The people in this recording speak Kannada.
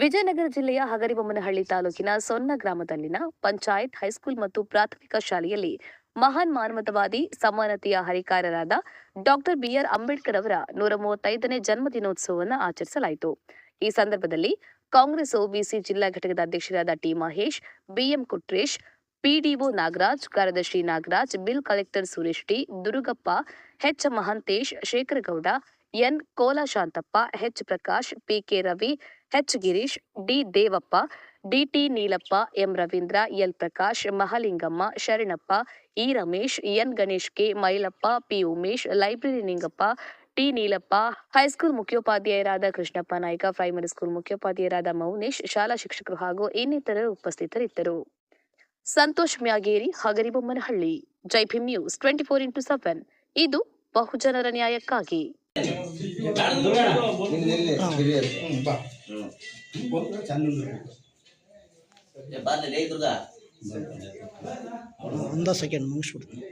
ವಿಜಯನಗರ ಜಿಲ್ಲೆಯ ಹಗರಿಬೊಮ್ಮನಹಳ್ಳಿ ತಾಲೂಕಿನ ಸೊನ್ನ ಗ್ರಾಮದಲ್ಲಿನ ಪಂಚಾಯತ್ ಹೈಸ್ಕೂಲ್ ಮತ್ತು ಪ್ರಾಥಮಿಕ ಶಾಲೆಯಲ್ಲಿ ಮಹಾನ್ ಮಾನವತಾವಾದಿ ಸಮಾನತೆಯ ಹರಿಕಾರರಾದ ಡಾಕ್ಟರ್ ಬಿಆರ್ ಅಂಬೇಡ್ಕರ್ ಅವರ 135ನೇ ಜನ್ಮದಿನೋತ್ಸವವನ್ನು ಆಚರಿಸಲಾಯಿತು. ಈ ಸಂದರ್ಭದಲ್ಲಿ ಕಾಂಗ್ರೆಸ್ ಓಬಿಸಿ ಜಿಲ್ಲಾ ಘಟಕದ ಅಧ್ಯಕ್ಷರಾದ T Mahesh, BM Kutresh, PDO Nagaraj, ಕಾರ್ಯದರ್ಶಿ Nagaraj, bill collector Suresh T, Durugappa, H Mahantesh, Shekharagouda, N Kolashantappa, H Prakash, PK Ravi, H Girish, D Devappa, DT Neelappa, M Ravindra, L Prakash, Mahalingamma, Sharanappa, E Ramesh, N Ganesh, K Mailappa, P Umesh, library Ningappa, T Neelappa, high school ಮುಖ್ಯೋಪಾಧ್ಯಾಯರಾದ ಕೃಷ್ಣಪ್ಪ ನಾಯ್ಕ, ಪ್ರೈಮರಿ ಸ್ಕೂಲ್ ಮುಖ್ಯೋಪಾಧ್ಯಾಯರಾದ ಮೌನೇಶ್, ಶಾಲಾ ಶಿಕ್ಷಕರು ಹಾಗೂ ಇನ್ನಿತರರು ಉಪಸ್ಥಿತರಿದ್ದರು. ಸಂತೋಷ್ ಮ್ಯಾಗೇರಿ, ಹಗರಿಬೊಮ್ಮನಹಳ್ಳಿ. ಜೈ ಭೀಮ್ ನ್ಯೂಸ್ 24x7 ಇದು ಬಹುಜನರ ನ್ಯಾಯಕ್ಕಾಗಿ. ಒಂದ ಸೆಕೆಂಡ್ ಮುಗಿಸ್ಬಿಡ್ತೀನಿ.